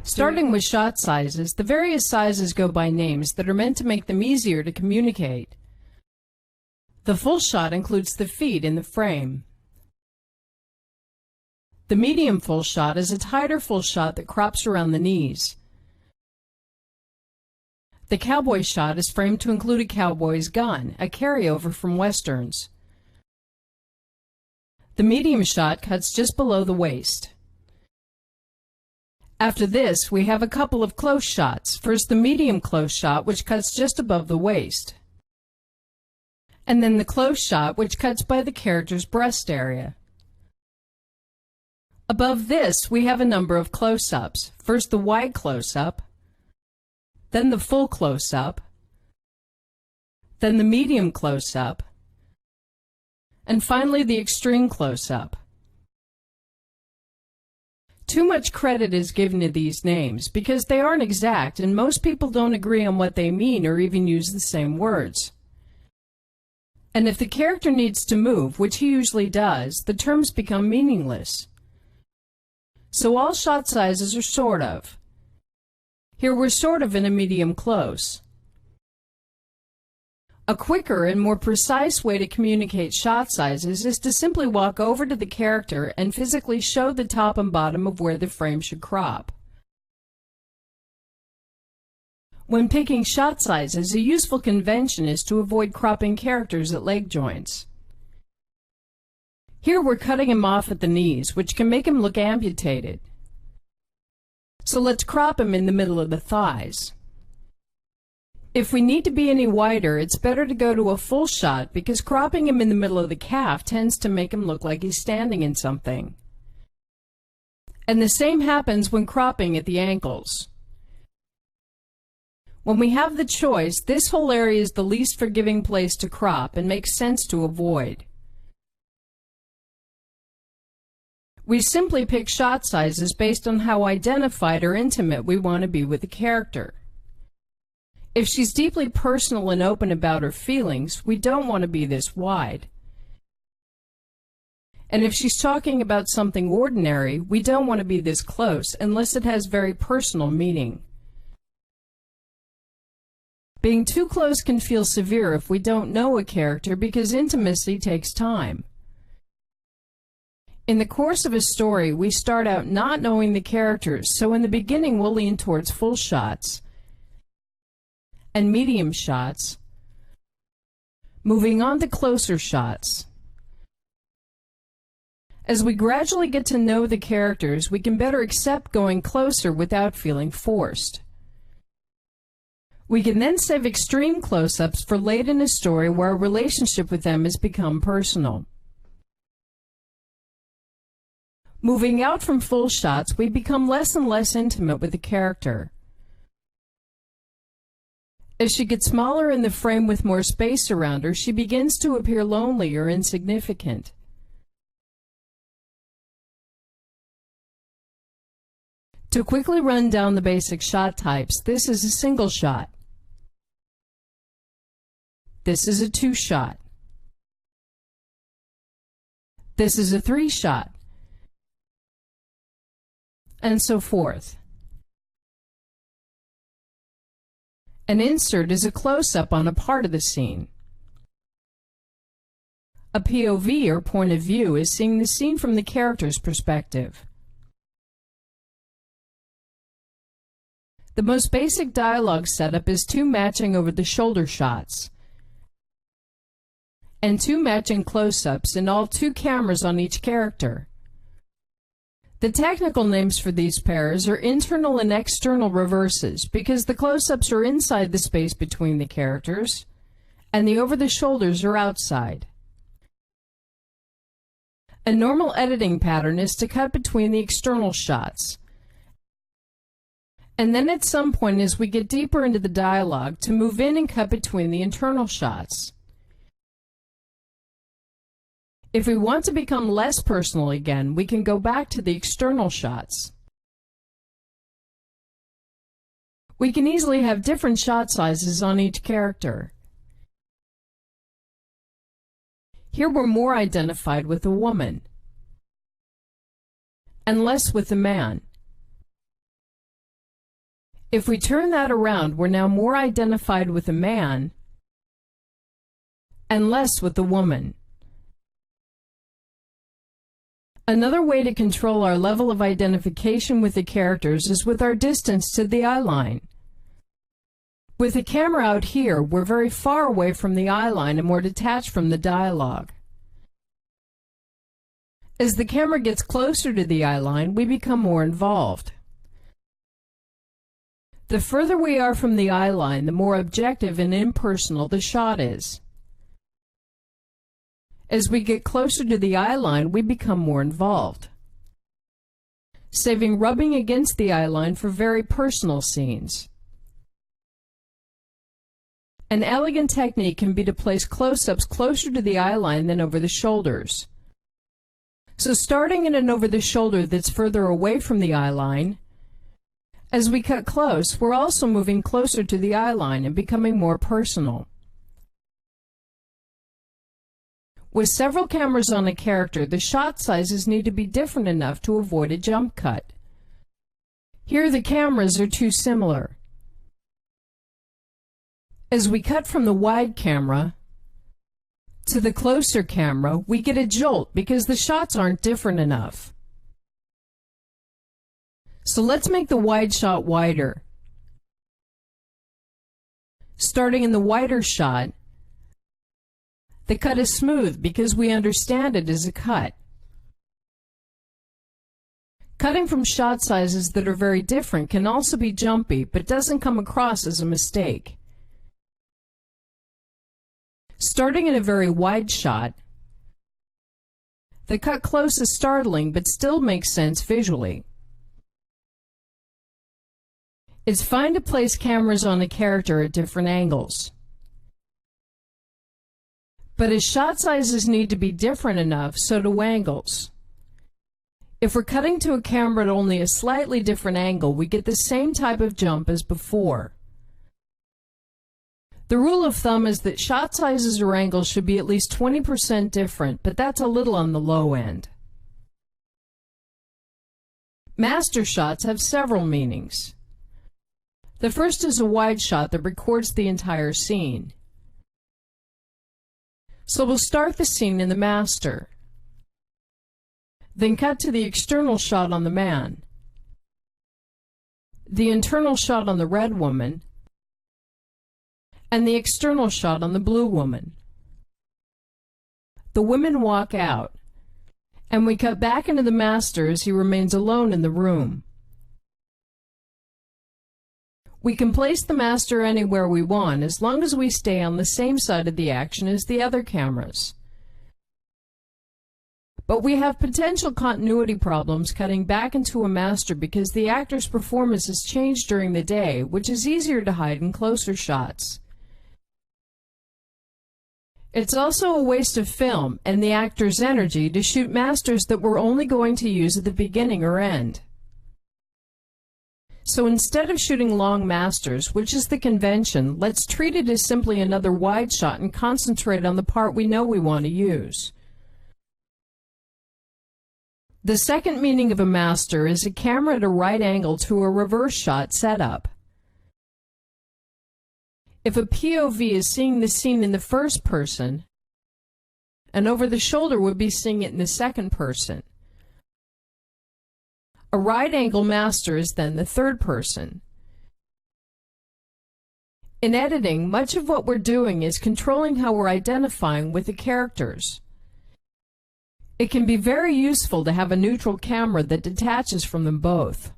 Starting with shot sizes, the various sizes go by names that are meant to make them easier to communicate. The full shot includes the feet in the frame. The medium full shot is a tighter full shot that crops around the knees. The cowboy shot is framed to include a cowboy's gun, a carryover from westerns. The medium shot cuts just below the waist. After this, we have a couple of close shots. First, the medium close shot, which cuts just above the waist. And then the close shot, which cuts by the character's breast area. Above this, we have a number of close-ups. First, the wide close-up, then the full close-up, then the medium close-up, and finally the extreme close-up. Too much credit is given to these names because they aren't exact and most people don't agree on what they mean or even use the same words. And if the character needs to move, which he usually does, the terms become meaningless. So all shot sizes are sort of. Here we're sort of in a medium close. A quicker and more precise way to communicate shot sizes is to simply walk over to the character and physically show the top and bottom of where the frame should crop. When picking shot sizes, a useful convention is to avoid cropping characters at leg joints. Here we're cutting him off at the knees, which can make him look amputated. So let's crop him in the middle of the thighs. If we need to be any wider, it's better to go to a full shot because cropping him in the middle of the calf tends to make him look like he's standing in something. And the same happens when cropping at the ankles. When we have the choice, this whole area is the least forgiving place to crop and makes sense to avoid. We simply pick shot sizes based on how identified or intimate we want to be with the character. If she's deeply personal and open about her feelings, we don't want to be this wide. And if she's talking about something ordinary, we don't want to be this close unless it has very personal meaning. Being too close can feel severe if we don't know a character because intimacy takes time. In the course of a story, we start out not knowing the characters, so in the beginning we'll lean towards full shots and medium shots, moving on to closer shots. As we gradually get to know the characters, we can better accept going closer without feeling forced. We can then save extreme close-ups for late in a story where our relationship with them has become personal. Moving out from full shots, we become less and less intimate with the character. As she gets smaller in the frame with more space around her, she begins to appear lonely or insignificant. To quickly run down the basic shot types, this is a single shot. This is a two shot. This is a three shot. And so forth. An insert is a close-up on a part of the scene. A POV, or point of view, is seeing the scene from the character's perspective. The most basic dialogue setup is two matching over-the-shoulder shots and two matching close-ups, and all two cameras on each character. The technical names for these pairs are internal and external reverses because the close-ups are inside the space between the characters and the over-the-shoulders are outside. A normal editing pattern is to cut between the external shots, and then at some point as we get deeper into the dialogue to move in and cut between the internal shots. If we want to become less personal again, we can go back to the external shots. We can easily have different shot sizes on each character. Here we're more identified with a woman and less with a man. If we turn that around, we're now more identified with the man and less with the woman. Another way to control our level of identification with the characters is with our distance to the eye line. With the camera out here, we're very far away from the eye line and we're detached from the dialogue. As the camera gets closer to the eye line, we become more involved. The further we are from the eye line, the more objective and impersonal the shot is. As we get closer to the eye line, we become more involved, saving rubbing against the eye line for very personal scenes. An elegant technique can be to place close-ups closer to the eye line than over the shoulders. So starting in an over-the-shoulder that's further away from the eye line, as we cut close, we're also moving closer to the eye line and becoming more personal. With several cameras on a character, the shot sizes need to be different enough to avoid a jump cut. Here the cameras are too similar. As we cut from the wide camera to the closer camera, we get a jolt because the shots aren't different enough. So let's make the wide shot wider. Starting in the wider shot, the cut is smooth because we understand it as a cut. Cutting from shot sizes that are very different can also be jumpy, but doesn't come across as a mistake. Starting in a very wide shot, the cut close is startling but still makes sense visually. It's fine to place cameras on a character at different angles. But as shot sizes need to be different enough, so do angles. If we're cutting to a camera at only a slightly different angle, we get the same type of jump as before. The rule of thumb is that shot sizes or angles should be at least 20% different, but that's a little on the low end. Master shots have several meanings. The first is a wide shot that records the entire scene. So we'll start the scene in the master, then cut to the external shot on the man, the internal shot on the red woman, and the external shot on the blue woman. The women walk out, and we cut back into the master as he remains alone in the room. We can place the master anywhere we want as long as we stay on the same side of the action as the other cameras. But we have potential continuity problems cutting back into a master because the actor's performance has changed during the day, which is easier to hide in closer shots. It's also a waste of film and the actor's energy to shoot masters that we're only going to use at the beginning or end. So instead of shooting long masters, which is the convention, let's treat it as simply another wide shot and concentrate on the part we know we want to use. The second meaning of a master is a camera at a right angle to a reverse shot setup. If a POV is seeing the scene in the first person, an over the shoulder would be seeing it in the second person. A right-angle master is then the third person. In editing, much of what we're doing is controlling how we're identifying with the characters. It can be very useful to have a neutral camera that detaches from them both.